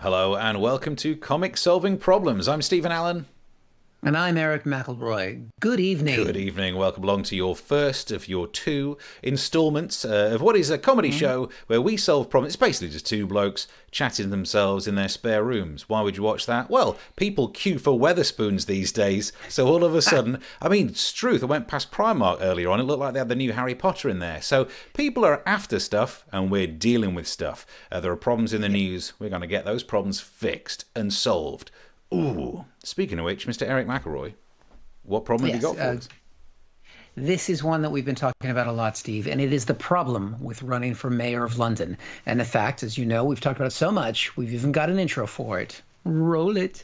Hello and welcome to Comic Solving Problems. I'm Stephen Allen. And I'm Eric McElroy. Good evening. Good evening. Welcome along to your first of your two installments of what is a comedy show where we solve problems. It's basically just two blokes chatting to themselves in their spare rooms. Why would you watch that? Well, people queue for Weatherspoons these days. So all of a sudden, I mean, it's truth. I went past Primark earlier on. It looked like they had the new Harry Potter in there. So people are after stuff and we're dealing with stuff. There are problems in the news. We're going to get those problems fixed and solved. Ooh, speaking of which, Mr. Eric McElroy, what problem have you got for us? This is one that we've been talking about a lot, Steve, and it is the problem with running for mayor of London. And the fact, as you know, we've talked about it so much, we've even got an intro for it. Roll it.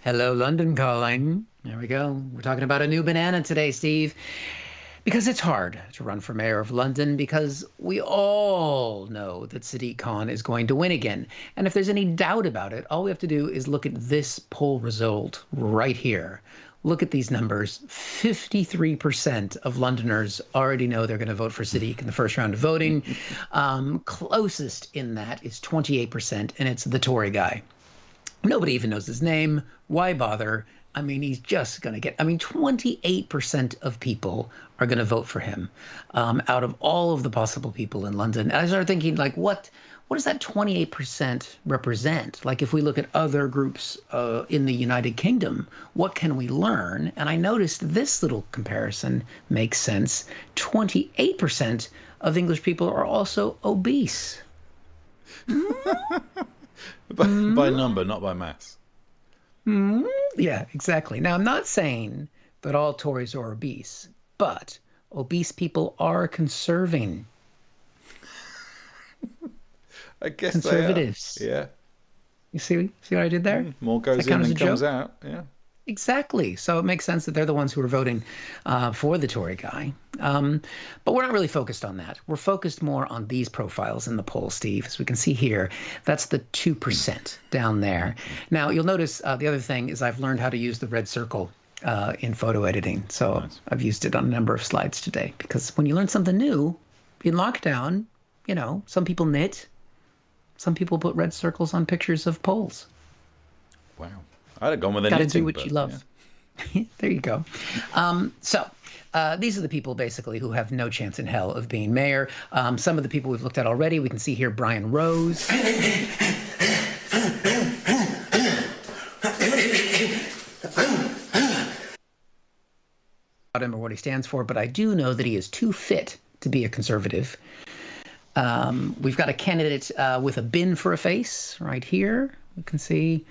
Hello, London calling. There we go. We're talking about a new banana today, Steve. Because it's hard to run for mayor of London because we all know that Sadiq Khan is going to win again. And if there's any doubt about it, all we have to do is look at this poll result right here. Look at these numbers. 53% of Londoners already know they're going to vote for Sadiq in the first round of voting. Closest in that is 28%, and it's the Tory guy. Nobody even knows his name. Why bother? I mean, he's just going to get, 28% of people are going to vote for him out of all of the possible people in London. And I started thinking, like, what does that 28% represent? Like, if we look at other groups in the United Kingdom, what can we learn? And I noticed this little comparison makes sense. 28% of English people are also obese. By number, not by mass. Yeah, exactly. Now, I'm not saying that all Tories are obese, but obese people are conserving. I guess Conservatives. they are. Yeah. You see what I did there? More goes in than comes out. Yeah. Exactly. So it makes sense that they're the ones who are voting for the Tory guy. But we're not really focused on that. We're focused more on these profiles in the poll, Steve. As we can see here, that's the 2% down there. Now, you'll notice the other thing is I've learned how to use the red circle in photo editing. So nice. I've used it on a number of slides today because when you learn something new in lockdown, you know, some people knit, some people put red circles on pictures of polls. Wow. I'd have gone with a knitting. Gotta do what you love. Yeah. There you go. So these are the people basically who have no chance in hell of being mayor. Some of the people we've looked at already. We can see here Brian Rose. About him or what he stands for, but I do know that he is too fit to be a conservative. We've got a candidate with a bin for a face right here. You can see.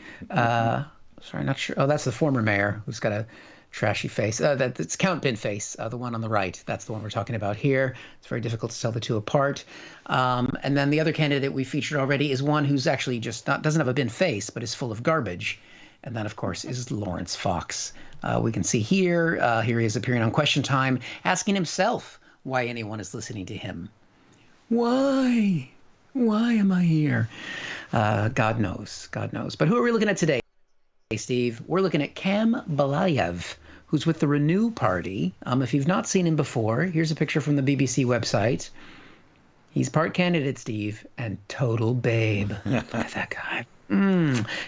Sorry, not sure. Oh, that's the former mayor who's got a trashy face. That's Count Binface, the one on the right. That's the one we're talking about here. It's very difficult to tell the two apart. And then the other candidate we featured already is one who's actually just doesn't have a bin face, but is full of garbage. And that, of course, is Lawrence Fox. We can see here, here he is appearing on Question Time, asking himself why anyone is listening to him. Why? Why am I here? God knows. God knows. But who are we looking at today? Hey, Steve, we're looking at Kam Balayev, who's with the Renew Party. If you've not seen him before, here's a picture from the BBC website. He's part candidate, Steve, and total babe. Look at that guy.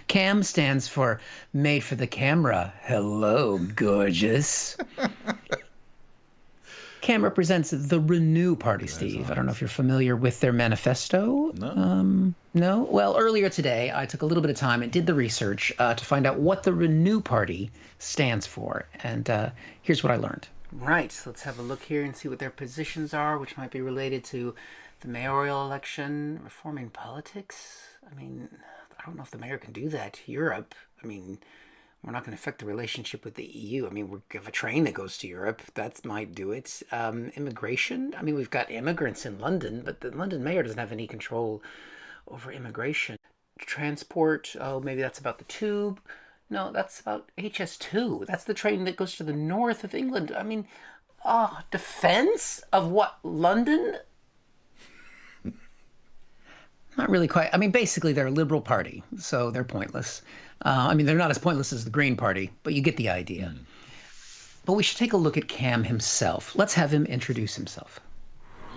Kam stands for made for the camera. Hello, gorgeous. Kam represents the Renew Party, Steve. I don't know if you're familiar with their manifesto. No. No? Well, earlier today, I took a little bit of time and did the research to find out what the Renew Party stands for. And here's what I learned. Right. So let's have a look here and see what their positions are, which might be related to the mayoral election, reforming politics. I mean, I don't know if the mayor can do that. Europe, I mean, we're not going to affect the relationship with the EU. I mean, we have a train that goes to Europe. That might do it. Immigration. I mean, we've got immigrants in London, but the London mayor doesn't have any control over immigration. Transport. Oh, maybe that's about the tube. No, that's about HS2. That's the train that goes to the north of England. I mean, defense of what? London? Not really quite. I mean, basically, they're a liberal party, so they're pointless. I mean, they're not as pointless as the Green Party, but you get the idea. But we should take a look at Cam himself. Let's have him introduce himself.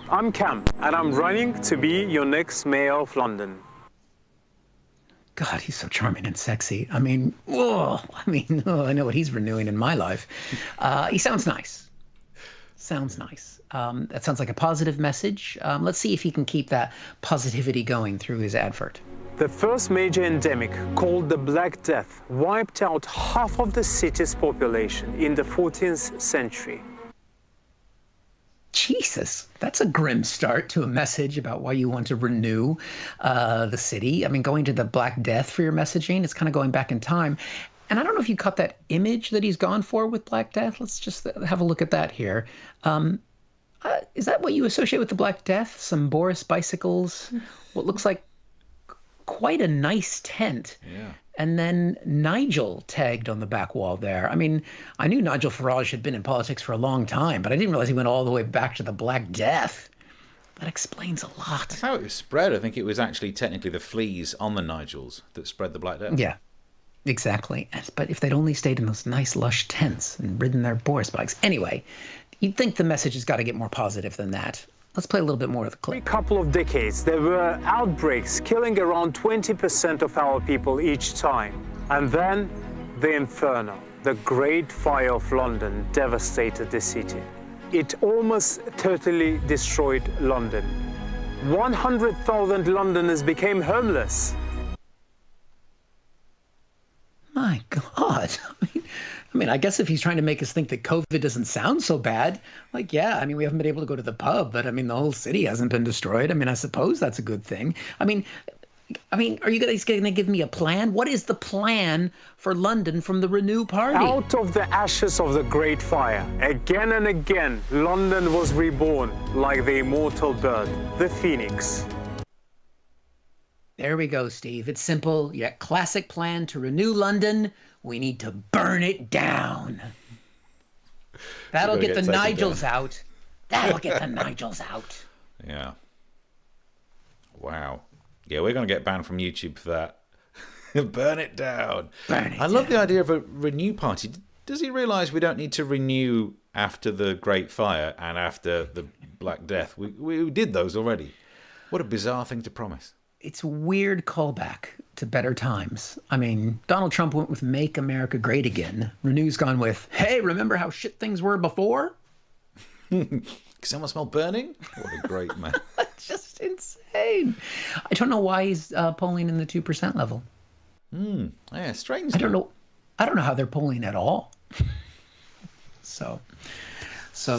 I'm Cam, and I'm running to be your next mayor of London. God, he's so charming and sexy. I mean, I know what he's renewing in my life. He sounds nice. Sounds nice. That sounds like a positive message. Let's see if he can keep that positivity going through his advert. The first major endemic, called the Black Death, wiped out half of the city's population in the 14th century. Jesus, that's a grim start to a message about why you want to renew the city. I mean, going to the Black Death for your messaging, it's kind of going back in time. And I don't know if you caught that image that he's gone for with Black Death. Let's just have a look at that here. Is that what you associate with the Black Death? Some Boris bicycles, what looks like quite a nice tent. Yeah. And then Nigel tagged on the back wall there. I mean, I knew Nigel Farage had been in politics for a long time, but I didn't realize he went all the way back to the Black Death. That explains a lot. That's how it was spread. I think it was actually technically the fleas on the Nigels that spread the Black Death. Yeah, exactly. But if they'd only stayed in those nice lush tents and ridden their Boris bikes. Anyway, you'd think the message has got to get more positive than that. Let's play a little bit more of the clip. Every couple of decades, there were outbreaks killing around 20% of our people each time. And then the Inferno, the Great Fire of London, devastated the city. It almost totally destroyed London. 100,000 Londoners became homeless. My God. I mean, I guess if he's trying to make us think that COVID doesn't sound so bad, like, yeah, I mean, we haven't been able to go to the pub, but I mean, the whole city hasn't been destroyed. I mean, I suppose that's a good thing. I mean, are you guys going to give me a plan? What is the plan for London from the Renew Party? Out of the ashes of the Great Fire, again and again, London was reborn like the immortal bird, the phoenix. There we go, Steve. It's simple. Yeah, classic plan to renew London. We need to burn it down. That'll get the Nigels out. That'll get the Nigels out. Yeah. Wow. Yeah, we're going to get banned from YouTube for that. Burn it down. Burn it I love down. the idea of a renew party. Does he realise we don't need to renew after the Great Fire and after the Black Death? We did those already. What a bizarre thing to promise. It's a weird callback to better times. I mean, Donald Trump went with Make America Great Again. Renew's gone with, hey, remember how shit things were before? Can someone smell burning? What a great man. That's just insane. I don't know why he's polling in the 2% level. Yeah, strange. I don't know how they're polling at all. So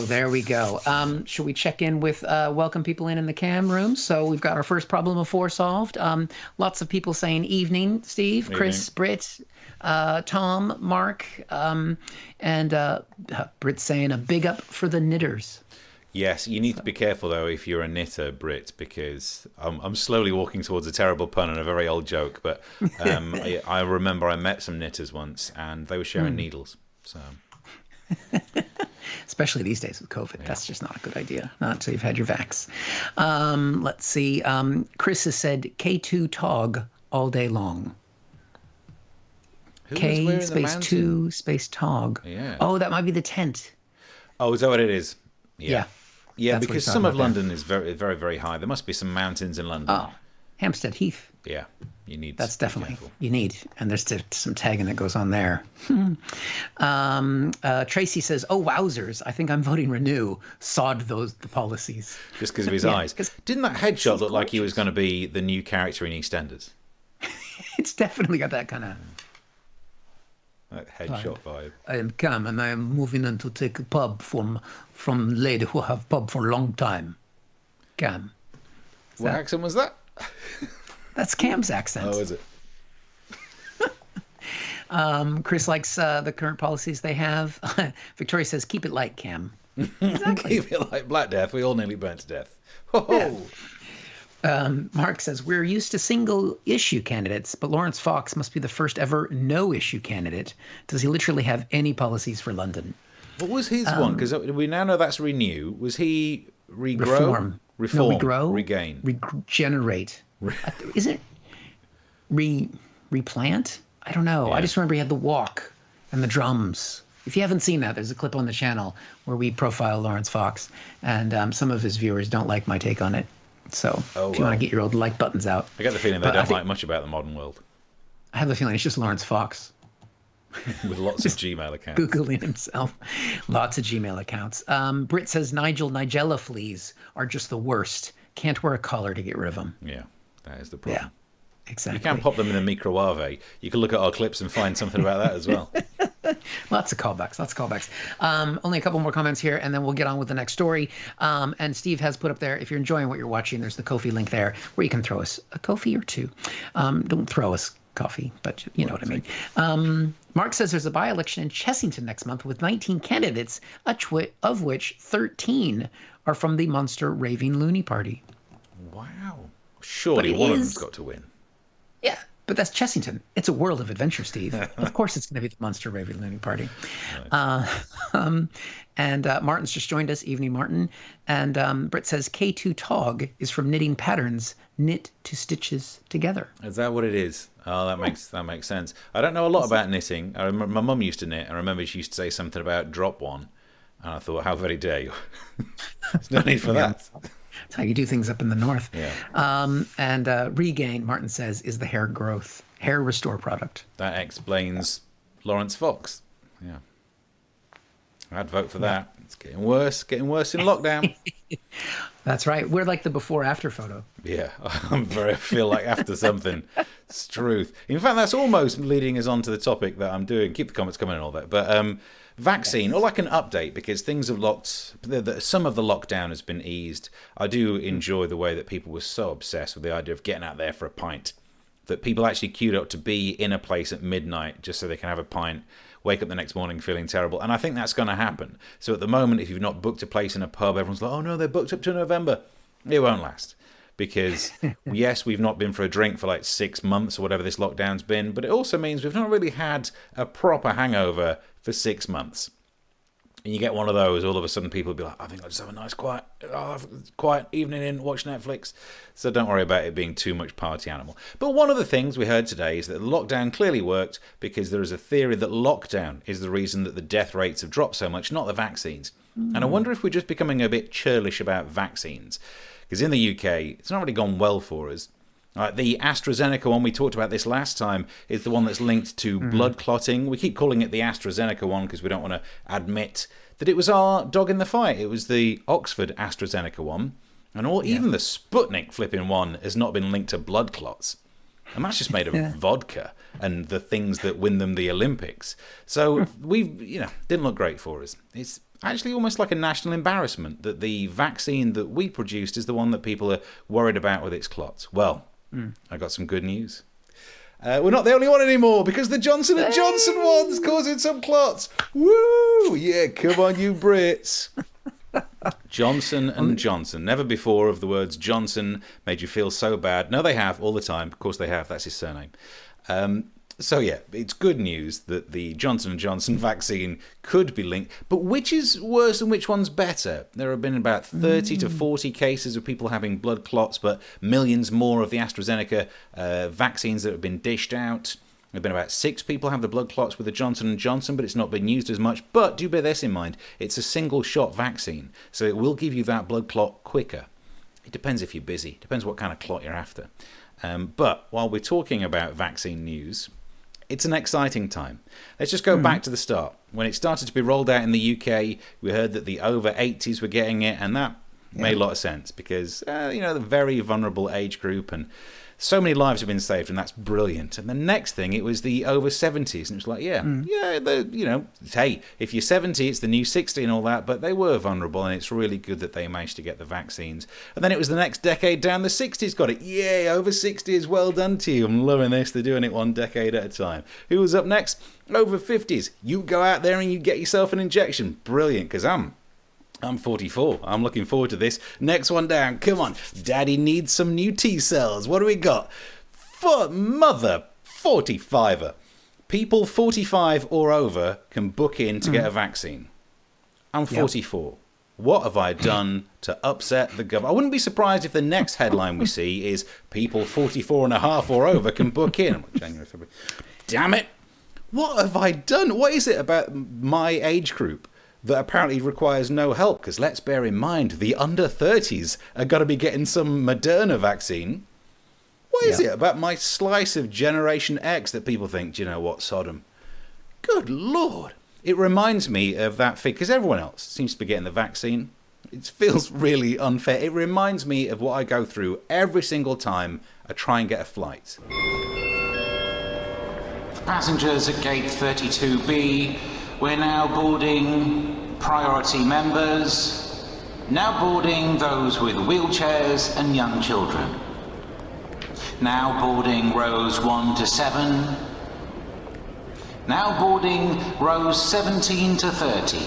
there we go. Should we check in with welcome people in the cam room? So we've got our first problem of 4 solved. Lots of people saying evening, Steve, Evening. Chris, Britt, Tom, Mark, and Britt saying a big up for the knitters. Yes, you need to be careful, though, if you're a knitter, Brit, because I'm slowly walking towards a terrible pun and a very old joke. But I remember I met some knitters once, and they were sharing needles. So, especially these days with COVID, that's just not a good idea. Not until you've had your vax. Let's see. Chris has said K2 Tog all day long. who was K wearing the space mountain? 2 space Tog. Yeah. Oh, that might be the tent. Oh, is that what it is? Yeah. Yeah, That's what because he's some talking of about London is very, very, very high. There must be some mountains in London. Oh, Hampstead Heath. Yeah, you need. That's to be definitely careful. you need, and there's some tagging that goes on there. Tracy says, "Oh wowzers! I think I'm voting Renew. Sod the policies." Just because of his Yeah, eyes. 'cause Didn't that headshot look like he was going to be the new character in EastEnders? It's definitely got that kind of. That headshot vibe. I am Cam, and I am moving in to take a pub from lady who have pub for a long time. Cam. What accent was that? That's Cam's accent. Oh, is it? Chris likes the current policies they have. Victoria says, "Keep it light, Cam." Keep it like Black Death. We all nearly burnt to death. Ho-ho. Mark says, "We're used to single-issue candidates, but Lawrence Fox must be the first ever no-issue candidate. Does he literally have any policies for London?" What was his one? Because we now know that's renew. Was he regrow? Reform. Reform. No, regrow. Regain. Regenerate. Isn't it replant? I don't know. I just remember he had the walk and the drums. If you haven't seen that, there's a clip on the channel where we profile Lawrence Fox, and some of his viewers don't like my take on it. So if you want to get your old like buttons out. I get the feeling they don't like much about the modern world. I have the feeling it's just Lawrence Fox. With lots of Gmail accounts. Googling himself. Lots of Gmail accounts. Britt says Nigella fleas are just the worst. Can't wear a collar to get rid of them. Yeah, that is the problem. Yeah, exactly. You can pop them in the microwave. You can look at our clips and find something about that as well. Lots of callbacks. Only a couple more comments here, and then we'll get on with the next story. And Steve has put up there, if you're enjoying what you're watching, there's the Ko-fi link there where you can throw us a Ko-fi or two. Don't throw us coffee, but you know what I mean. Mark says there's a by-election in Chessington next month with 19 candidates, of which 13 are from the Munster Raving Loony Party. Wow. Surely one of them's got to win. Yeah, but that's Chessington. It's a world of adventure, Steve. Of course it's going to be the Munster Raving Loony Party. Nice. And Martin's just joined us, evening Martin. And Britt says K2 Tog is from knitting patterns, knit to stitches together. Is that what it is? Oh, that makes sense. I don't know a lot about knitting. I remember my mum used to knit. I remember she used to say something about drop one. And I thought, how very dare you? There's no need for that. That's how you do things up in the north. Yeah. And Regain, Martin says, is the hair restore product. That explains Lawrence Fox. Yeah. I'd vote for that. It's getting worse in lockdown. That's right. We're like the before-after photo. Yeah, I feel like after something. It's truth. In fact, that's almost leading us on to the topic that I'm doing. Keep the comments coming and all that. But vaccine, or like an update, because things have some of the lockdown has been eased. I do enjoy the way that people were so obsessed with the idea of getting out there for a pint, that people actually queued up to be in a place at midnight just so they can have a pint, wake up the next morning feeling terrible. And I think that's going to happen. So at the moment, if you've not booked a place in a pub, everyone's like, oh no, they're booked up to November. It won't last. Because, yes, we've not been for a drink for like 6 months or whatever this lockdown's been, but it also means we've not really had a proper hangover for 6 months. And you get one of those, all of a sudden people will be like, I think I'll just have a nice quiet evening in, watch Netflix. So don't worry about it being too much party animal. But one of the things we heard today is that the lockdown clearly worked because there is a theory that lockdown is the reason that the death rates have dropped so much, not the vaccines. And I wonder if we're just becoming a bit churlish about vaccines. Because in the UK, it's not really gone well for us. The AstraZeneca one, we talked about this last time, is the one that's linked to blood clotting. We keep calling it the AstraZeneca one because we don't want to admit that it was our dog in the fight. It was the Oxford AstraZeneca one. And even the Sputnik flipping one has not been linked to blood clots. And that's just made of vodka and the things that win them the Olympics. So didn't look great for us. It's actually almost like a national embarrassment that the vaccine that we produced is the one that people are worried about with its clots. Well, I got some good news. We're not the only one anymore because the Johnson & Johnson one's causing some clots. Woo! Yeah, come on, you Brits. Johnson & Johnson. Never before have the words Johnson made you feel so bad. No, they have, all the time. Of course they have. That's his surname. So yeah, it's good news that the Johnson & Johnson vaccine could be linked. But which is worse and which one's better? There have been about 30 to 40 cases of people having blood clots, but millions more of the AstraZeneca vaccines that have been dished out. There have been about 6 people have the blood clots with the Johnson & Johnson, but it's not been used as much. But do bear this in mind, it's a single-shot vaccine, so it will give you that blood clot quicker. It depends if you're busy. It depends what kind of clot you're after. But while we're talking about vaccine news, it's an exciting time. Let's just go back to the start. When it started to be rolled out in the UK, we heard that the over 80s were getting it, and that made a lot of sense because, the very vulnerable age group, and so many lives have been saved, and that's brilliant. And the next thing, it was the over 70s, and it was like, hey, if you're 70, it's the new 60 and all that, but they were vulnerable, and it's really good that they managed to get the vaccines. And then it was the next decade down, the 60s got it. Yay, over 60s, well done to you. I'm loving this. They're doing it one decade at a time. Who was up next? Over 50s. You go out there and you get yourself an injection. Brilliant, because I'm 44. I'm looking forward to this. Next one down. Come on. Daddy needs some new T cells. What do we got? Mother 45er. People 45 or over can book in to get a vaccine. I'm 44. What have I done to upset the government? I wouldn't be surprised if the next headline we see is people 44 and a half or over can book in. January, February. Damn it. What have I done? What is it about my age group that apparently requires no help? Because let's bear in mind, the under 30s are going to be getting some Moderna vaccine. What is it about my slice of Generation X that people think, do you know what, Sodom? Good Lord. It reminds me of that thing, because everyone else seems to be getting the vaccine. It feels really unfair. It reminds me of what I go through every single time I try and get a flight. Passengers at gate 32B, we're now boarding priority members, now boarding those with wheelchairs and young children. Now boarding rows 1 to 7, now boarding rows 17 to 30,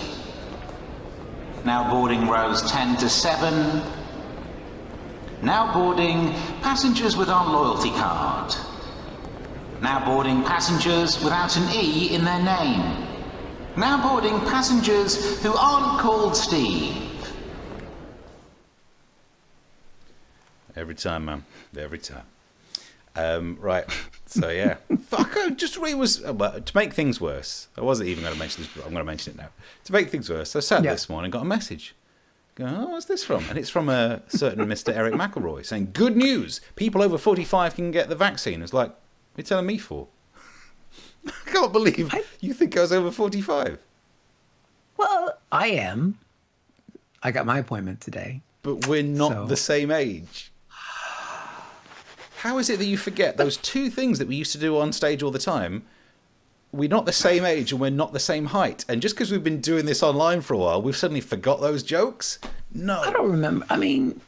now boarding rows 10 to 7, now boarding passengers with our loyalty card. Now boarding passengers without an E in their name. Now boarding passengers who aren't called Steve. Every time, man. Every time. Right. So, yeah. Fuck, I just really was... Well, to make things worse, I wasn't even going to mention this, but I'm going to mention it now. To make things worse, I sat this morning and got a message. Going, oh, what's this from? And it's from a certain Mr. Erich McElroy saying, good news, people over 45 can get the vaccine. It's like, what are you telling me for? I can't believe you think I was over 45. Well, I am. I got my appointment today. But we're not the same age. How is it that you forget those two things that we used to do on stage all the time? We're not the same age and we're not the same height. And just because we've been doing this online for a while, we've suddenly forgot those jokes? No. I don't remember. I mean,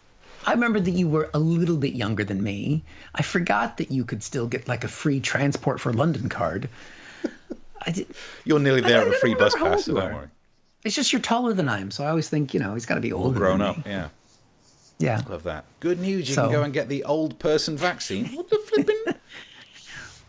I remember that you were a little bit younger than me. I forgot that you could still get like a free transport for London card. You're nearly there at a free bus pass, so don't worry. It's just you're taller than I am, so I always think, he's got to be older grown than up, me. yeah. Yeah. Love that. Good news, you can go and get the old person vaccine. What the flipping...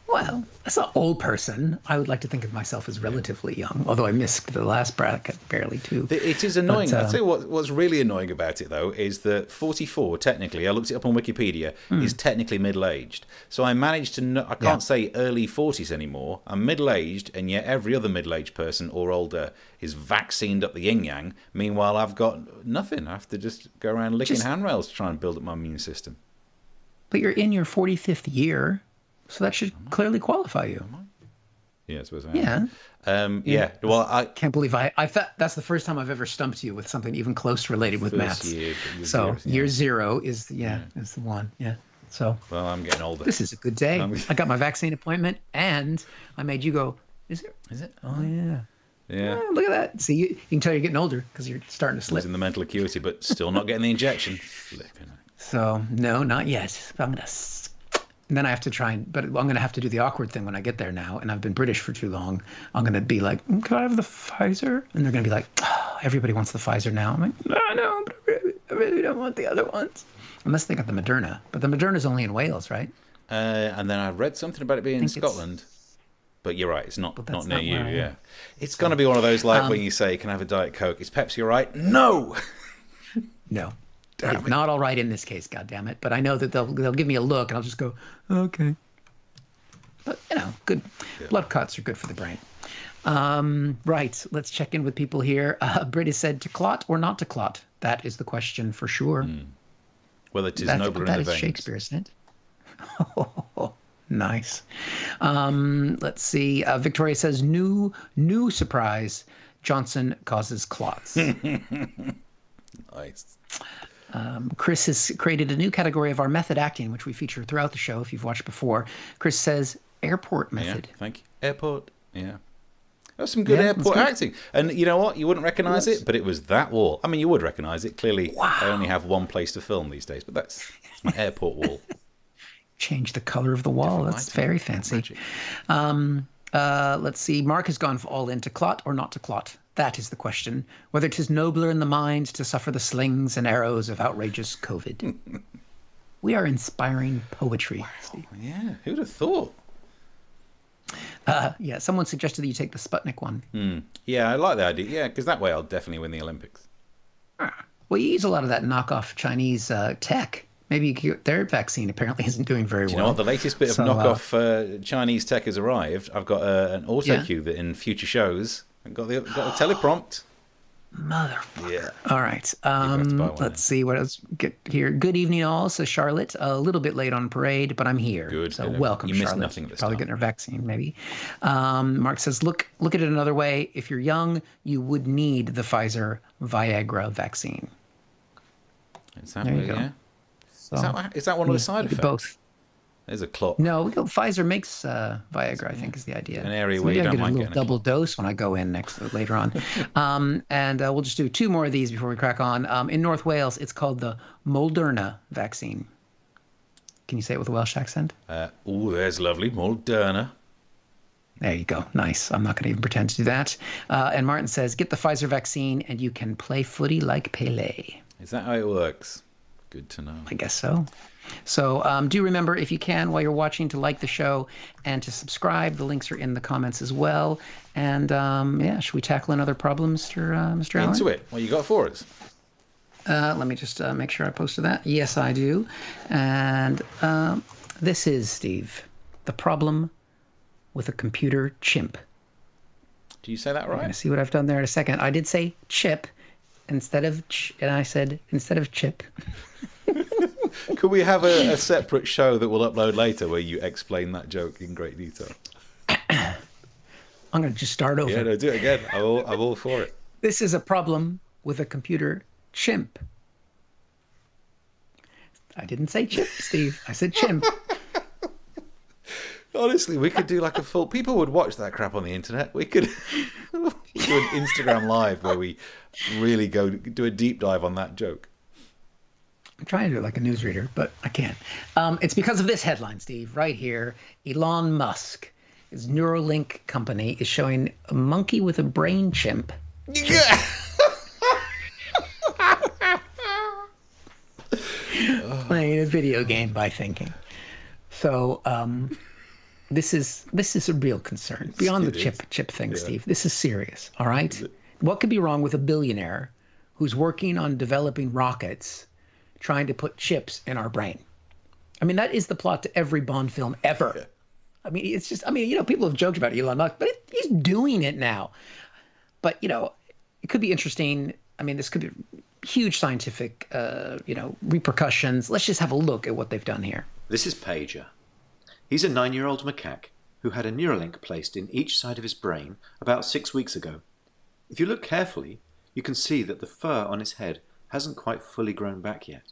Well, as an old person, I would like to think of myself as relatively young, although I missed the last bracket barely too. It is annoying. I'll tell you what's really annoying about it, though, is that 44, technically, I looked it up on Wikipedia, is technically middle-aged. So I managed to, I can't say early 40s anymore. I'm middle-aged, and yet every other middle-aged person or older is vaccinated up the yin-yang. Meanwhile, I've got nothing. I have to just go around licking handrails to try and build up my immune system. But you're in your 45th year. So that should clearly qualify you. Yeah, I suppose I am. Yeah. Yeah. Well, I can't believe I thought that's the first time I've ever stumped you with something even close related with maths. Year zero is is the one. Yeah. So. Well, I'm getting older. This is a good day. I got my vaccine appointment, and I made you go. Is it? Oh yeah. Yeah. Look at that. See, you can tell you're getting older because you're starting to slip. Losing the mental acuity, but still not getting the injection. Flipping. So no, not yet. I'm gonna. And then I have to but I'm going to have to do the awkward thing when I get there now. And I've been British for too long. I'm going to be like, can I have the Pfizer? And they're going to be like, oh, everybody wants the Pfizer now. I'm like, no, but I really don't want the other ones. Unless they got the Moderna. But the Moderna's only in Wales, right? And then I read something about it being in Scotland. But you're right, it's not near you, yeah. It's going to be one of those, like, when you say, can I have a Diet Coke? Is Pepsi all right? No! No. It's not all right in this case, goddammit. But I know that they'll give me a look, and I'll just go, okay. But, good. Yeah. Blood cuts are good for the brain. Right, let's check in with people here. Britt has said, to clot or not to clot? That is the question for sure. Well, it is nobler in the veins. That is Shakespeare, isn't it? Oh, nice. Let's see. Victoria says, new surprise. Johnson causes clots. Nice. Chris has created a new category of our method acting, which we feature throughout the show if you've watched before. Chris says, airport method. Yeah, thank you. Airport, yeah. That's some good airport acting. And you know what? You wouldn't recognise it, but it was that wall. I mean, you would recognise it. Clearly, I only have one place to film these days, but that's my airport wall. Change the colour of the wall. That's very fancy. Let's see. Mark has gone all in to clot or not to clot. That is the question. Whether 'tis nobler in the mind to suffer the slings and arrows of outrageous COVID. We are inspiring poetry. Wow. Steve. Yeah, who'd have thought? Someone suggested that you take the Sputnik one. Yeah, I like the idea. Yeah, because that way I'll definitely win the Olympics. Well, you use a lot of that knockoff Chinese tech. maybe their vaccine apparently isn't doing very well. You know what? The latest bit of knockoff Chinese tech has arrived. I've got an auto cue that in future shows. I've got the teleprompt. Motherfucker. Yeah. All right. Let's see what else get here. Good evening, all. So Charlotte, a little bit late on parade, but I'm here. Good. So welcome, you missed Charlotte. Nothing this Probably time. getting her vaccine, maybe. Mark says, look at it another way. If you're young, you would need the Pfizer Viagra vaccine. Is that where, yeah? So, is that one of the side effects? Both. There's a clock. No, Pfizer makes Viagra, I think is the idea. An area so where you don't mind getting a getting double dose when I go in later on. And we'll just do 2 more of these before we crack on. In North Wales, it's called the Moderna vaccine. Can you say it with a Welsh accent? There's lovely. Moderna. There you go. Nice. I'm not going to even pretend to do that. And Martin says, get the Pfizer vaccine and you can play footy like Pele. Is that how it works? Good to know. I guess so. So do remember, if you can, while you're watching, to like the show and to subscribe. The links are in the comments as well. And should we tackle another problem, Mr. Allen? Into it. What you got for us? Let me just make sure I posted that. Yes, I do. And this is, Steve, the problem with a computer chimp. Do you say that right? We're going to see what I've done there in a second. I did say chip instead of and I said instead of chip. Could we have a separate show that we'll upload later where you explain that joke in great detail? I'm going to just start over. Yeah, no, do it again. I'm all for it. This is a problem with a computer chimp. I didn't say chip, Steve. I said chimp. Honestly, we could do like a full... People would watch that crap on the internet. We could do an Instagram live where we really do a deep dive on that joke. I'm trying to do it like a newsreader, but I can't. It's because of this headline, Steve, right here. Elon Musk, his Neuralink company, is showing a monkey with a brain chimp. Yeah. Playing a video game by thinking. So this is a real concern. Beyond the chip thing, Steve. This is serious, all right? What could be wrong with a billionaire who's working on developing rockets, trying to put chips in our brain? I mean, that is the plot to every Bond film ever. Yeah. I mean, it's just, people have joked about Elon Musk, but he's doing it now. But, it could be interesting. I mean, this could be huge scientific, repercussions. Let's just have a look at what they've done here. This is Pager. He's a 9-year-old macaque who had a Neuralink placed in each side of his brain about 6 weeks ago. If you look carefully, you can see that the fur on his head hasn't quite fully grown back yet.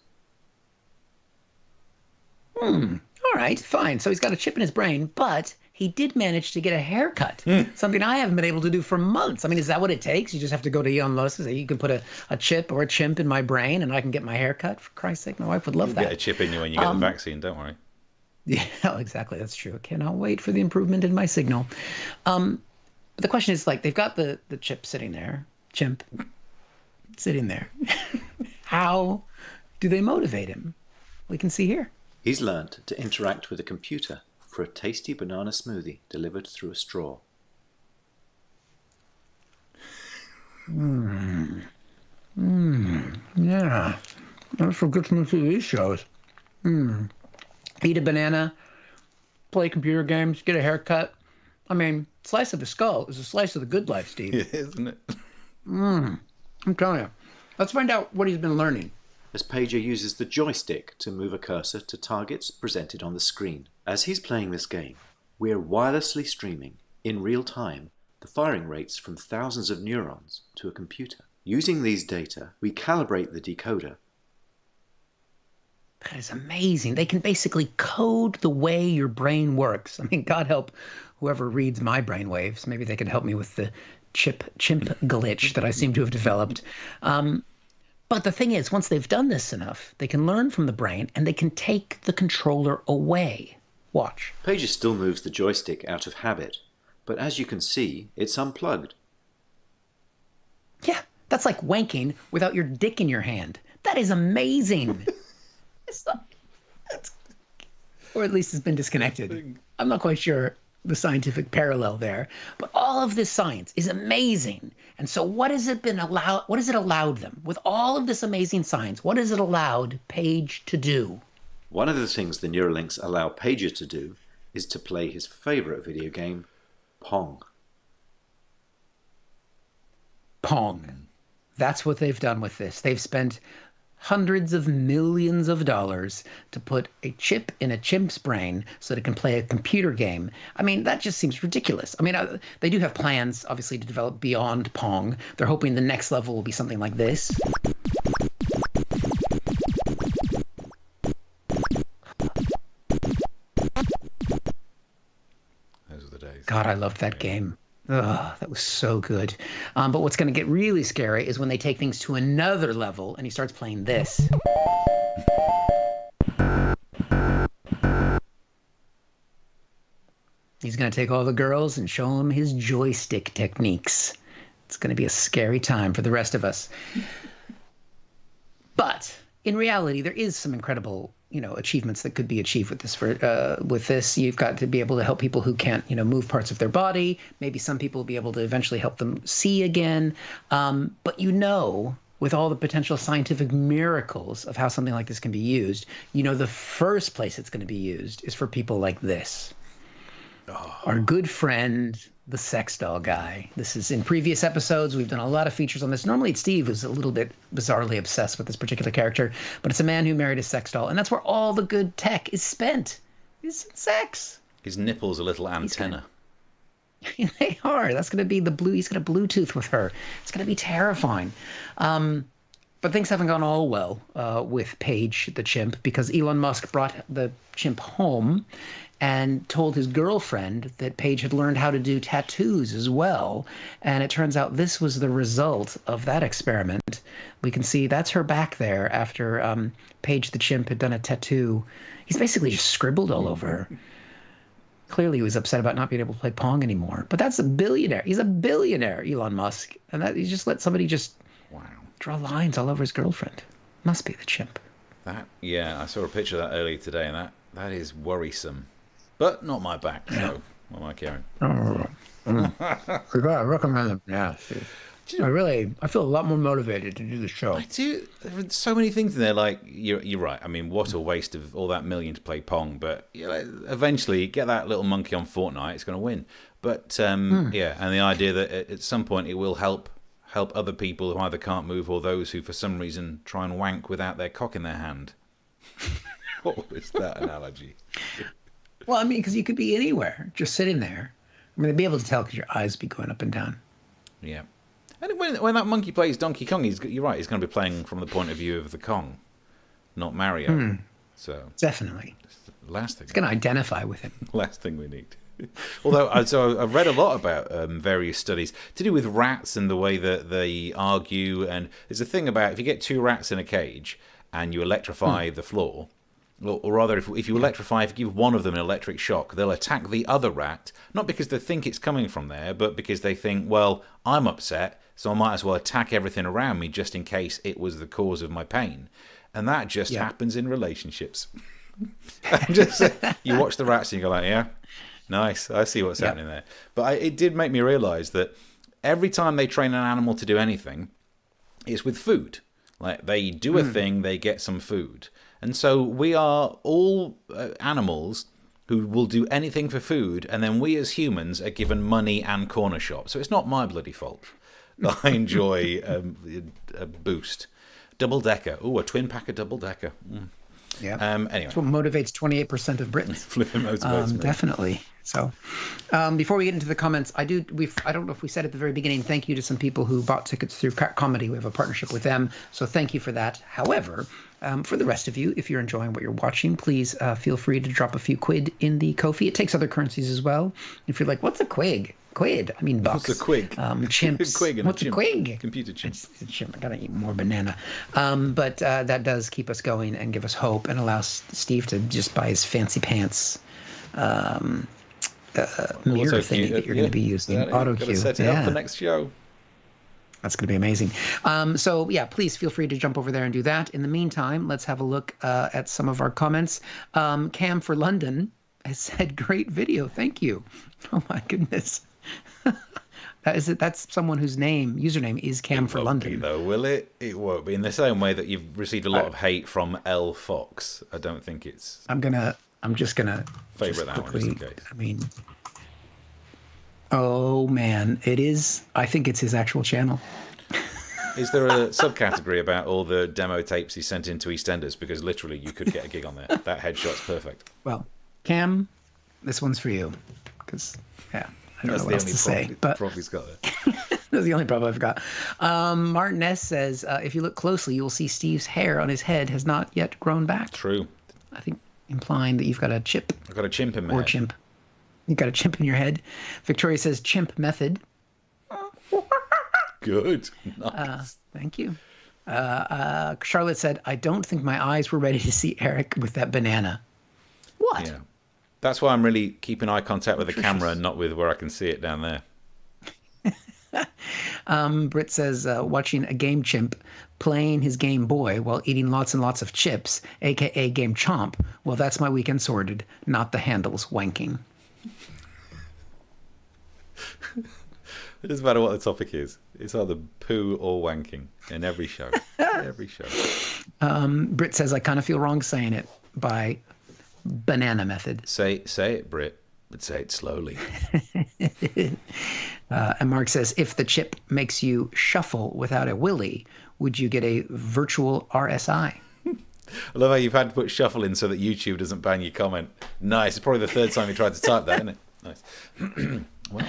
All right, fine. So he's got a chip in his brain, but he did manage to get a haircut, something I haven't been able to do for months. I mean, is that what it takes? You just have to go to Elon Musk and say, you can put a chip or a chimp in my brain and I can get my haircut? For Christ's sake, my wife would love that. Get a chip in you when you get the vaccine, don't worry. Yeah, exactly. That's true. I cannot wait for the improvement in my signal. But the question is, they've got the chip sitting there, chimp sitting there. How do they motivate him? We can see here. He's learnt to interact with a computer for a tasty banana smoothie delivered through a straw. Yeah. That's what gets me through these shows. Eat a banana, play computer games, get a haircut. I mean, slice of the skull is a slice of the good life, Steve. Yeah, isn't it? I'm telling you. Let's find out what he's been learning. As Pager uses the joystick to move a cursor to targets presented on the screen. As he's playing this game, we're wirelessly streaming, in real time, the firing rates from thousands of neurons to a computer. Using these data, we calibrate the decoder. That is amazing. They can basically code the way your brain works. I mean, God help whoever reads my brain waves. Maybe they can help me with the chimp glitch that I seem to have developed. But the thing is, once they've done this enough, they can learn from the brain and they can take the controller away. Watch. Pager still moves the joystick out of habit, but as you can see, it's unplugged. Yeah, that's like wanking without your dick in your hand. That is amazing. Or at least it's been disconnected. I'm not quite sure the scientific parallel there, but all of this science is amazing. And so what has it allowed them with all of this amazing science? What has it allowed Paige to do? One of the things the Neuralinks allow Pager to do is to play his favourite video game, Pong. Pong. That's what they've done with this. They've spent hundreds of millions of dollars to put a chip in a chimp's brain so that it can play a computer game. I mean, that just seems ridiculous. I mean, they do have plans, obviously, to develop beyond Pong. They're hoping the next level will be something like this. Those are the days. God, I loved that game. Ugh, that was so good. But what's going to get really scary is when they take things to another level and he starts playing this. He's going to take all the girls and show them his joystick techniques. It's going to be a scary time for the rest of us. But in reality, there is some incredible, achievements that could be achieved with this. With this, you've got to be able to help people who can't, move parts of their body. Maybe some people will be able to eventually help them see again. But with all the potential scientific miracles of how something like this can be used, the first place it's going to be used is for people like this. Oh. Our good friend, the sex doll guy. This is in previous episodes. We've done a lot of features on this. Normally it's Steve who's a little bit bizarrely obsessed with this particular character, but it's a man who married a sex doll, and that's where all the good tech is spent. Is in sex. His nipple's a little antenna. They are. That's going to be the blue. He's going to Bluetooth with her. It's going to be terrifying. But things haven't gone all well with Paige the chimp, because Elon Musk brought the chimp home and told his girlfriend that Paige had learned how to do tattoos as well. And it turns out this was the result of that experiment. We can see that's her back there after Paige the chimp had done a tattoo. He's basically just scribbled all over her. Clearly he was upset about not being able to play Pong anymore. But that's a billionaire. He's a billionaire, Elon Musk. And that he just let somebody just draw lines all over his girlfriend. Must be the chimp. I saw a picture of that earlier today, and that is worrisome. But not my back, so what am I caring? I recommend them. Yeah. I feel a lot more motivated to do the show. I do. There are so many things in there. Like you're right. I mean, what a waste of all that million to play Pong. But eventually, get that little monkey on Fortnite. It's going to win. But and the idea that at some point it will help other people who either can't move or those who, for some reason, try and wank without their cock in their hand. What was that analogy? Well, I mean, because you could be anywhere, just sitting there. I mean, they'd be able to tell because your eyes would be going up and down. Yeah. And when that monkey plays Donkey Kong, you're right, he's going to be playing from the point of view of the Kong, not Mario. So definitely. Last thing. It's going to identify with him. Last thing we need. Although, I've read a lot about various studies to do with rats and the way that they argue. And there's a thing about if you get two rats in a cage and you electrify the floor, or rather, if you electrify, if you give one of them an electric shock, they'll attack the other rat, not because they think it's coming from there, but because they think, well, I'm upset, so I might as well attack everything around me just in case it was the cause of my pain. And that just happens in relationships. You watch the rats and you go like, yeah, nice, I see what's happening there. But it did make me realise that every time they train an animal to do anything, it's with food. Like they do a thing, they get some food. And so we are all animals who will do anything for food, and then we as humans are given money and corner shop. So it's not my bloody fault. I enjoy a boost. Double-decker. Oh, a twin-packer double-decker. Yeah. Anyway. That's what motivates 28% of Britons. Flipping motivates me. Definitely. So, before we get into the comments, I don't know if we said at the very beginning, thank you to some people who bought tickets through Comedy. We have a partnership with them, so thank you for that. However, for the rest of you, if you're enjoying what you're watching, please feel free to drop a few quid in the Ko-fi. It takes other currencies as well. If you're like, what's a quid? Quid. I mean bucks. What's a quig? Chimps. Quig and what's a quig? Computer chimp. It's a chimp. I gotta eat more banana. But that does keep us going and give us hope and allows Steve to just buy his fancy pants mirror thingy that you're going to be using. Auto cue. Set it up for next show. That's going to be amazing. So please feel free to jump over there and do that. In the meantime, let's have a look at some of our comments. Cam for London has said, great video. Thank you. Oh my goodness. That's someone whose username is Cam for London. Though, will it? It won't be. In the same way that you've received a lot of hate from L Fox. I don't think it's. I'm just gonna favorite that quickly, one just in case. I mean, oh man, it is. I think it's his actual channel. Is there a subcategory about all the demo tapes he sent into EastEnders? Because literally, you could get a gig on there. That headshot's perfect. Well, Cam, this one's for you. Because, yeah, I don't know what else to say. But he's got there. That's the only problem I've got. Martin S. says, if you look closely, you'll see Steve's hair on his head has not yet grown back. True. I think implying that you've got a chip. I've got a chimp in my head. Or chimp. You've got a chimp in your head. Victoria says, chimp method. Good. Nice. Thank you. Charlotte said, I don't think my eyes were ready to see Eric with that banana. What? Yeah. That's why I'm really keeping eye contact with the camera and not with where I can see it down there. Britt says, watching a game chimp playing his Game Boy while eating lots and lots of chips, a.k.a. Game Chomp. Well, that's my weekend sorted, not the handles wanking. It doesn't matter what the topic is. It's either poo or wanking in every show. Every show. Britt says, I kind of feel wrong saying it by banana method. Say it, Britt, but say it slowly. And Mark says, if the chip makes you shuffle without a willy, would you get a virtual RSI? I love how you've had to put shuffle in so that YouTube doesn't ban your comment. Nice. It's probably the third time you tried to type that, isn't it? Nice. Well.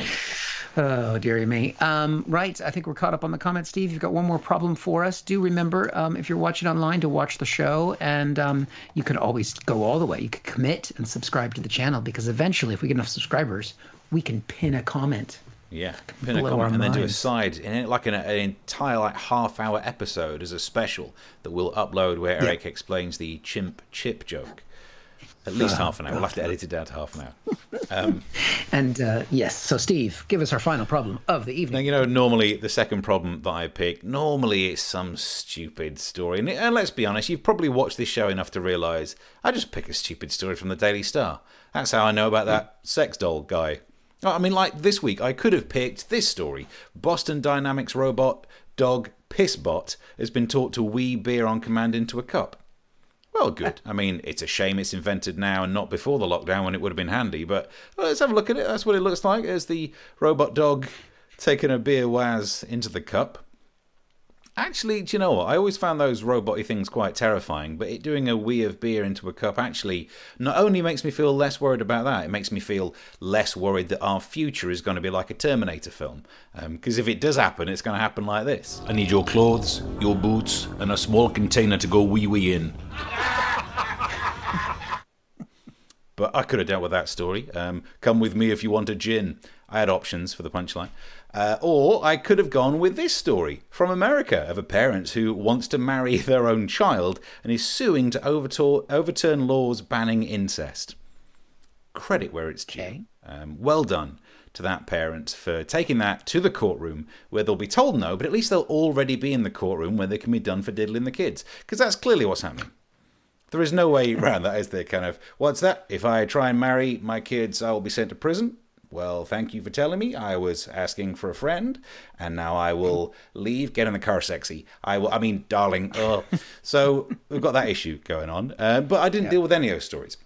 Oh, dearie me. Right, I think we're caught up on the comments. Steve, you've got one more problem for us. Do remember, if you're watching online, to watch the show, and you can always go all the way. You can commit and subscribe to the channel, because eventually, if we get enough subscribers, we can pin a comment. Yeah, pin a comment and then do a side, in like an entire half-hour episode as a special that we'll upload where Eric explains the chimp chip joke. At least half an hour. We'll have to edit it down to half an hour. Yes, so Steve, give us our final problem of the evening. Now, normally the second problem that I pick, normally it's some stupid story. And let's be honest, you've probably watched this show enough to realise I just pick a stupid story from the Daily Star. That's how I know about that sex doll guy. I mean, like this week, I could have picked this story. Boston Dynamics robot dog Pissbot has been taught to wee beer on command into a cup. Well, good. I mean, it's a shame it's invented now and not before the lockdown when it would have been handy, but let's have a look at it. That's what it looks like as the robot dog taking a beer waz into the cup. Actually, do you know what? I always found those robot-y things quite terrifying, but it doing a wee of beer into a cup actually not only makes me feel less worried about that, it makes me feel less worried that our future is going to be like a Terminator film. Because if it does happen, it's going to happen like this. I need your clothes, your boots, and a small container to go wee-wee in. But I could have dealt with that story. Come with me if you want a gin. I had options for the punchline. Or I could have gone with this story from America of a parent who wants to marry their own child and is suing to overturn laws banning incest. Credit where it's due. Okay. Well done to that parent for taking that to the courtroom where they'll be told no, but at least they'll already be in the courtroom where they can be done for diddling the kids. Because that's clearly what's happening. There is no way around that, is there? Kind of, what's that? If I try and marry my kids, I will be sent to prison? Well, thank you for telling me. I was asking for a friend, and now I will leave. Get in the car, sexy. Darling. Oh. So we've got that issue going on. But I didn't deal with any of those stories.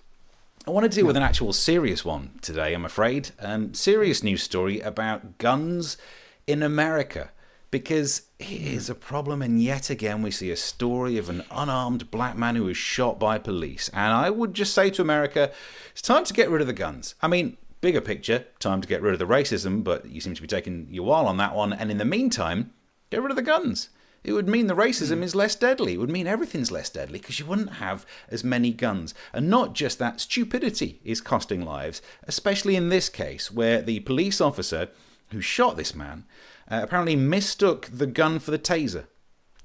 I want to deal with an actual serious one today, I'm afraid. Serious news story about guns in America. Because it is a problem, and yet again we see a story of an unarmed black man who was shot by police. And I would just say to America, it's time to get rid of the guns. I mean, bigger picture, time to get rid of the racism, but you seem to be taking your while on that one. And in the meantime, get rid of the guns. It would mean the racism is less deadly. It would mean everything's less deadly because you wouldn't have as many guns. And not just that, stupidity is costing lives, especially in this case where the police officer who shot this man apparently mistook the gun for the taser.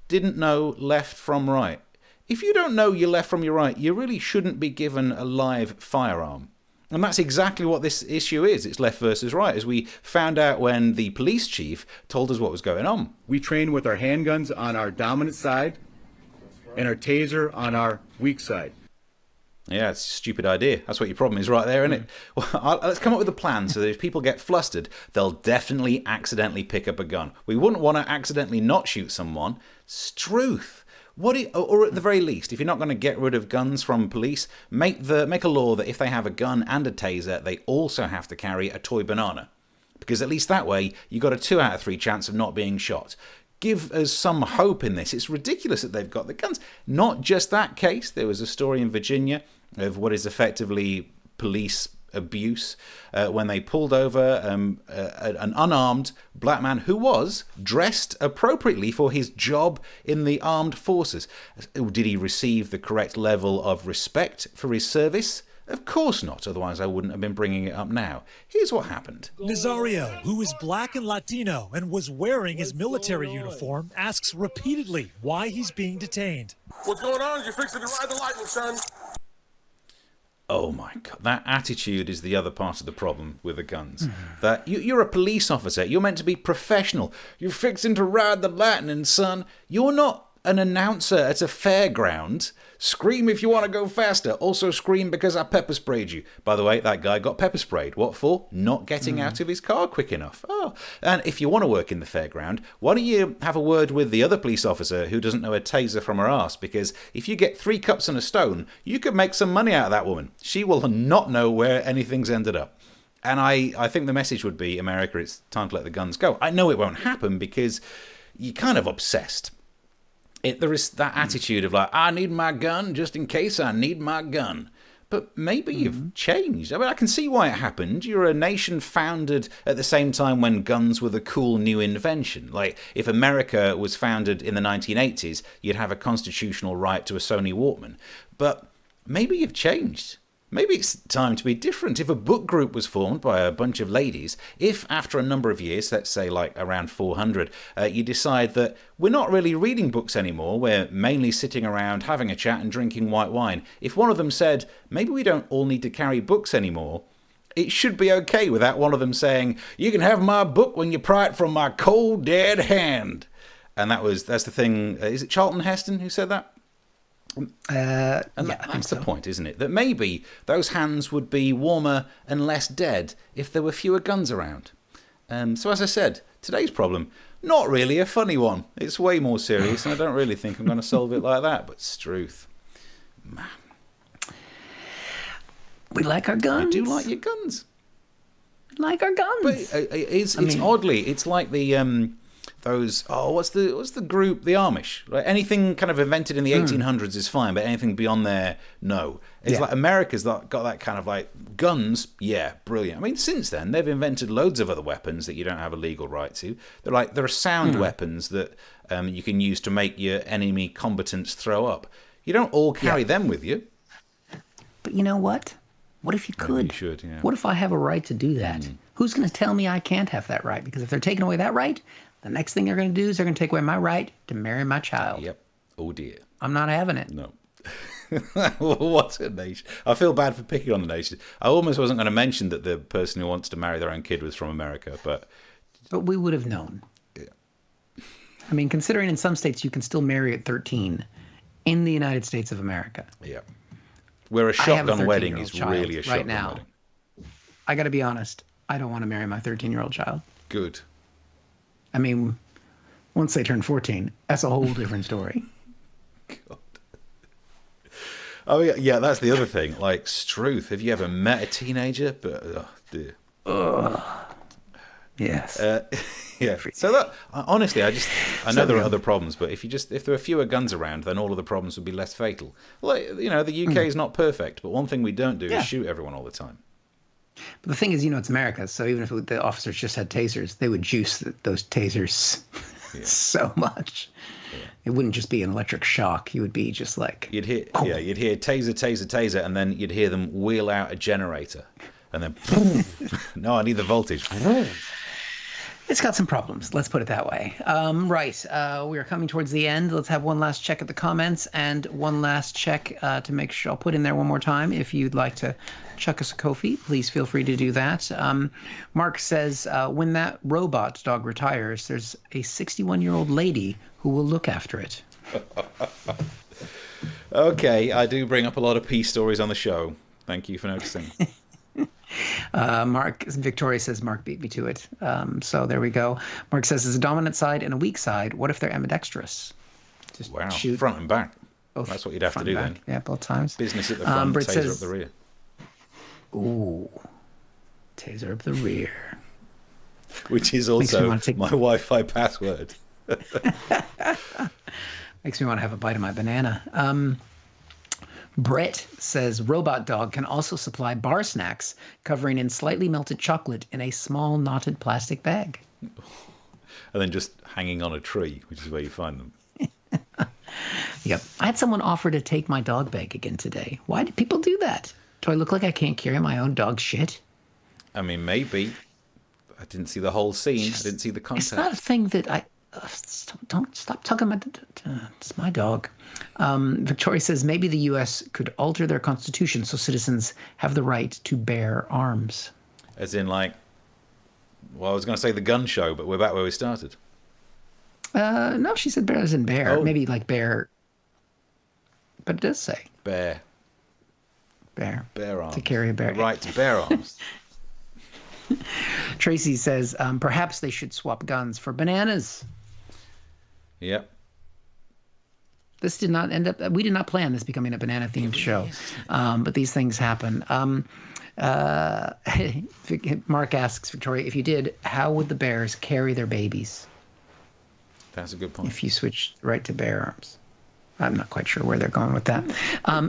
Didn't know left from right. If you don't know your left from your right, you really shouldn't be given a live firearm. And that's exactly what this issue is. It's left versus right, as we found out when the police chief told us what was going on. We train with our handguns on our dominant side and our taser on our weak side. Yeah, it's a stupid idea. That's what your problem is right there, isn't it? Well, let's come up with a plan so that if people get flustered, they'll definitely accidentally pick up a gun. We wouldn't want to accidentally not shoot someone. Struth. Or at the very least, if you're not going to get rid of guns from police, make a law that if they have a gun and a taser, they also have to carry a toy banana. Because at least that way, you've got a 2 out of 3 chance of not being shot. Give us some hope in this. It's ridiculous that they've got the guns. Not just that case. There was a story in Virginia of what is effectively police abuse when they pulled over an unarmed black man who was dressed appropriately for his job in the armed forces. Did he receive the correct level of respect for his service? Of course not, otherwise I wouldn't have been bringing it up now. Here's what happened. Nazario, who is black and Latino and was wearing his military uniform, asks repeatedly why he's being detained. What's going on? You're fixing to ride the lightning, son. Oh my God, that attitude is the other part of the problem with the guns. That you're a police officer, you're meant to be professional. You're fixing to ride the lightning, son. You're not an announcer at a fairground. Scream if you want to go faster. Also scream because I pepper sprayed you. By the way, that guy got pepper sprayed. What for? Not getting out of his car quick enough. Oh, and if you want to work in the fairground, why don't you have a word with the other police officer who doesn't know a taser from her arse? Because if you get 3 cups and a stone, you could make some money out of that woman. She will not know where anything's ended up. And I think the message would be, America, it's time to let the guns go. I know it won't happen because you're kind of obsessed. There is that attitude of like, I need my gun just in case I need my gun. But maybe you've changed. I mean, I can see why it happened. You're a nation founded at the same time when guns were the cool new invention. Like, if America was founded in the 1980s, you'd have a constitutional right to a Sony Walkman. But maybe you've changed. Maybe it's time to be different. If a book group was formed by a bunch of ladies, if after a number of years, let's say like around 400, you decide that we're not really reading books anymore, we're mainly sitting around having a chat and drinking white wine. If one of them said, maybe we don't all need to carry books anymore, it should be okay without one of them saying, you can have my book when you pry it from my cold, dead hand. And that's the thing. Is it Charlton Heston who said that? That's the point, isn't it? That maybe those hands would be warmer and less dead if there were fewer guns around. So as I said, today's problem, not really a funny one. It's way more serious, and I don't really think I'm going to solve it like that. But Struth, man, we like our guns. I do like your guns. We like our guns. But it's oddly, it's like the what's the group, the Amish, right? Anything kind of invented in the 1800s is fine, but anything beyond there, no. It's like America's got that kind of like guns, yeah, brilliant. I mean, since then they've invented loads of other weapons that you don't have a legal right to. There are sound weapons that you can use to make your enemy combatants throw up. You don't all carry them with you. But you know what? What if you could? Maybe you should, yeah. What if I have a right to do that? Who's going to tell me I can't have that right? Because if they're taking away that right, the next thing they're going to do is they're going to take away my right to marry my child. Yep. Oh dear. I'm not having it. No. What a nation. I feel bad for picking on the nation. I almost wasn't going to mention that the person who wants to marry their own kid was from America, but we would have known. Yeah. I mean, considering in some states you can still marry at 13 in the United States of America. Yeah. Where a shotgun wedding is really a shotgun wedding. I got to be honest. I don't want to marry my 13-year-old child. Good. I mean, once they turn 14, that's a whole different story. God. Oh, yeah, that's the other thing. Like, Struth, have you ever met a teenager? But, oh, dear. Yes. Yeah. So that, honestly, I know there are other problems, but if there were fewer guns around, then all of the problems would be less fatal. Like, the UK is not perfect, but one thing we don't do is shoot everyone all the time. But the thing is, it's America, so even if the officers just had tasers, they would juice those tasers so much. Yeah. It wouldn't just be an electric shock. You would be just like... You'd hear taser, and then you'd hear them wheel out a generator. And then, no, I need the voltage. It's got some problems. Let's put it that way. Right. We are coming towards the end. Let's have one last check at the comments and one last check to make sure. I'll put in there one more time. If you'd like to chuck us a Ko-fi, please feel free to do that. Mark says, when that robot dog retires, there's a 61-year-old lady who will look after it. Okay, I do bring up a lot of peace stories on the show. Thank you for noticing. Victoria says Mark beat me to it. So there we go. Mark says there's a dominant side and a weak side. What if they're ambidextrous? Just Wow, shoot front and back. both. That's what you'd have to front do and then. back. Yeah, both times. Business at the front, Brit taser says, up the rear. Ooh, taser up the rear. Which is also my Wi-Fi password. Makes me want to have a bite of my banana. Brett says robot dog can also supply bar snacks covering in slightly melted chocolate in a small knotted plastic bag. And then just hanging on a tree, which is where you find them. Yep. I had someone offer to take my dog bag again today. Why do people do that? Do I look like I can't carry my own dog shit? I mean, maybe. I didn't see the whole scene. I didn't see the context. It's not a thing that I... don't stop talking about it's my dog. Victoria says maybe the U.S. could alter their constitution so citizens have the right to bear arms. As in, like, well, I was going to say the gun show, but we're back where we started. No, she said bear as in bear. Oh. Maybe like bear. But it does say Bear arms. to carry a bear. The right to bear arms. Tracy says perhaps they should swap guns for bananas. Yep. This did not end up. We did not plan this becoming a banana themed show, but these things happen. Mark asks Victoria, if you did, how would the bears carry their babies? That's a good point. If you switched right to bear arms. I'm not quite sure where they're going with that.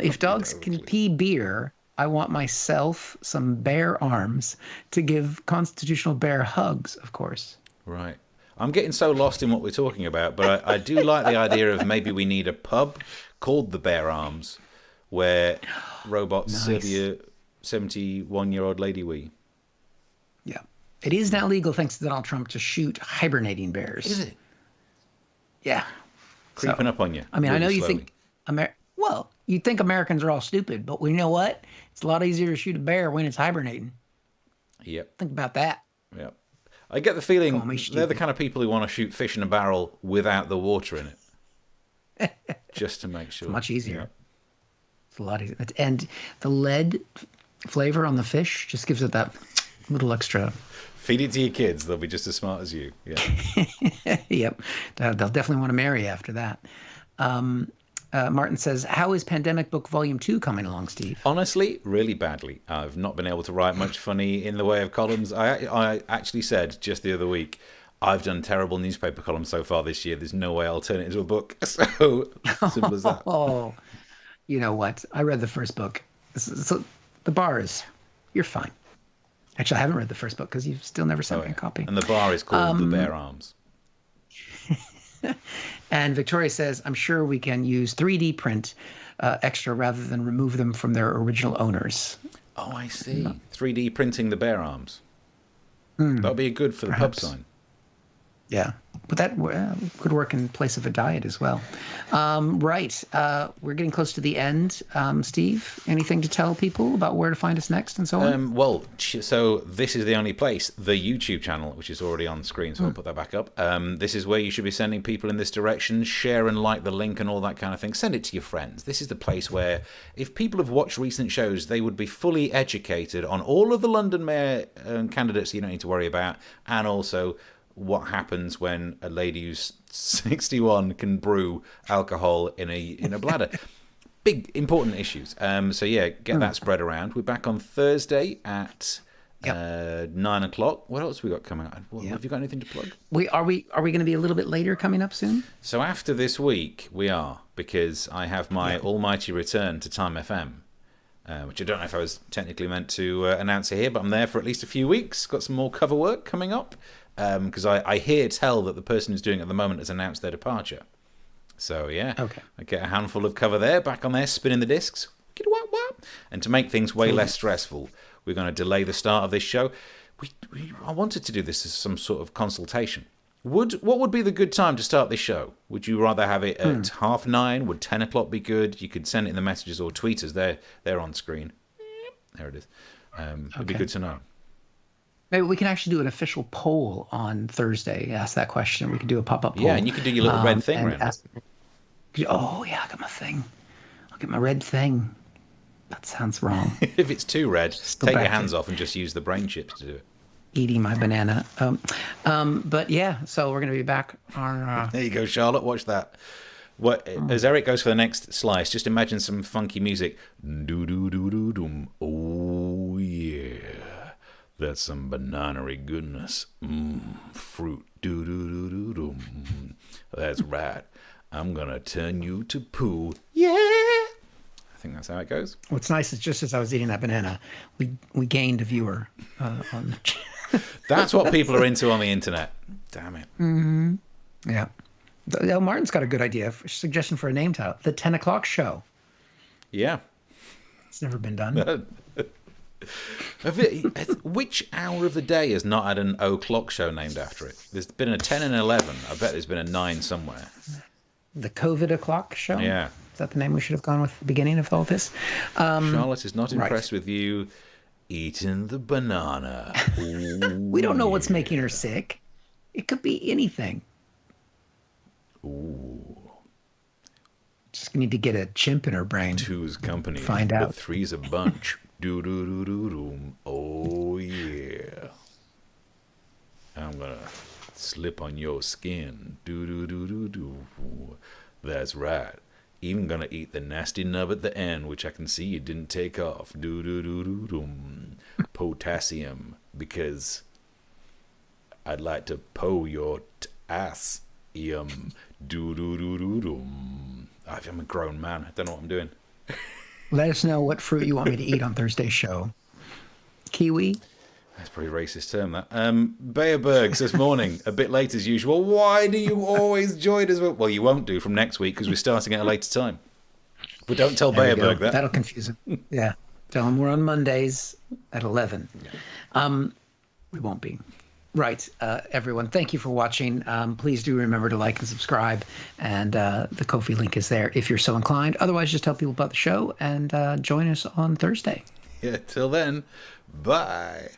If dogs can pee beer, I want myself some bear arms to give constitutional bear hugs, of course. Right. I'm getting so lost in what we're talking about, but I do like the idea of maybe we need a pub called the Bear Arms where robots serve you 71-year-old lady wee. Yeah. It is now legal, thanks to Donald Trump, to shoot hibernating bears. Is it? Yeah. Creeping up on you. I mean, really I know you slowly. think well, you think Americans are all stupid, but you know what? It's a lot easier to shoot a bear when it's hibernating. Yep. Think about that. Yep. I get the feeling Call me they're the stupid. kind of people who want to shoot fish in a barrel without the water in it. Just to make sure. Much easier. Yep. It's a lot easier. And the lead flavor on the fish just gives it that little extra. Feed it to your kids. They'll be just as smart as you. Yeah. Yep. They'll definitely want to marry after that. Martin says, how is Pandemic Book Volume 2 coming along, Steve? Honestly, really badly. I've not been able to write much funny in the way of columns. I actually said just the other week, I've done terrible newspaper columns so far this year. There's no way I'll turn it into a book. So simple as that. Oh, you know what? I read the first book. So the bars, you're fine. Actually, I haven't read the first book because you've still never sent me a copy. And the bar is called the Bear Arms. And Victoria says, I'm sure we can use 3D print extra rather than remove them from their original owners. Oh, I see. 3D printing the Bear Arms. That would be good for the pub sign. Yeah. But that could work in place of a diet as well. Right. We're getting close to the end. Steve, anything to tell people about where to find us next and so on? Well, so this is the only place, the YouTube channel, which is already on screen, so I'll put that back up. This is where you should be sending people in this direction. Share and like the link and all that kind of thing. Send it to your friends. This is the place where, if people have watched recent shows, they would be fully educated on all of the London mayor candidates you don't need to worry about, and also what happens when a lady who's 61 can brew alcohol in a bladder. Big, important issues. So yeah, get that spread around. We're back on Thursday at 9 o'clock. What else have we got coming up? Have you got anything to plug? Are we going to be a little bit later coming up soon? So after this week, we are, because I have my almighty return to Time FM. Which I don't know if I was technically meant to announce it here, but I'm there for at least a few weeks. Got some more cover work coming up. Because I hear tell that the person who's doing it at the moment has announced their departure. So, yeah. Okay. I get a handful of cover there, back on there, spinning the discs. And to make things way less stressful, we're going to delay the start of this show. I wanted to do this as some sort of consultation. What would be the good time to start this show? Would you rather have it at 9:30? Would 10 o'clock be good? You could send it in the messages or tweet us. They're on screen. There it is. It'd be good to know. Maybe we can actually do an official poll on Thursday. Ask that question. We can do a pop-up poll. Yeah, and you can do your little red thing around. Oh, yeah, I got my thing. Look at my red thing. That sounds wrong. If it's too red, go take your back hands to- off and just use the brain chips to do it. Eating my banana. But yeah, so we're going to be back on... There you go, Charlotte. Watch that. As Eric goes for the next slice, just imagine some funky music. Do-do-do-do-dum. Oh, yeah. That's some banana-y goodness. Fruit. Do-do-do-do-dum. That's right. I'm going to turn you to poo. Yeah. I think that's how it goes. What's nice is just as I was eating that banana, we gained a viewer on... That's what people are into on the internet. Damn it. Mm-hmm. Yeah. Martin's got a good idea, suggestion for a name title. The 10 o'clock show. Yeah. It's never been done. Which hour of the day has not had an o'clock show named after it? There's been a 10 and 11. I bet there's been a 9 somewhere. The COVID o'clock show? Yeah. Is that the name we should have gone with at the beginning of all this? Charlotte is not impressed with you eating the banana. We don't know what's making her sick. It could be anything. Ooh. Just need to get a chimp in her brain. Two's company. Find out. But three's a bunch. Do-do-do-do-do. Oh, yeah. I'm going to slip on your skin. Do-do-do-do-do. That's right. Even going to eat the nasty nub at the end, which I can see you didn't take off. Do-do-do-do-do. Potassium. Because I'd like to po your ass. Do-do-do-do-do. I'm a grown man. I don't know what I'm doing. Let us know what fruit you want me to eat on Thursday's show. Kiwi? That's a pretty racist term, that. Bayerberg says, morning, a bit late as usual. Why do you always join us? Well, you won't do from next week because we're starting at a later time. But don't tell Bayerberg that. That'll confuse him. Yeah. Tell him we're on Mondays at 11. We won't be. Right, everyone. Thank you for watching. Please do remember to like and subscribe. And the Ko-fi link is there if you're so inclined. Otherwise, just tell people about the show and join us on Thursday. Yeah, till then, bye.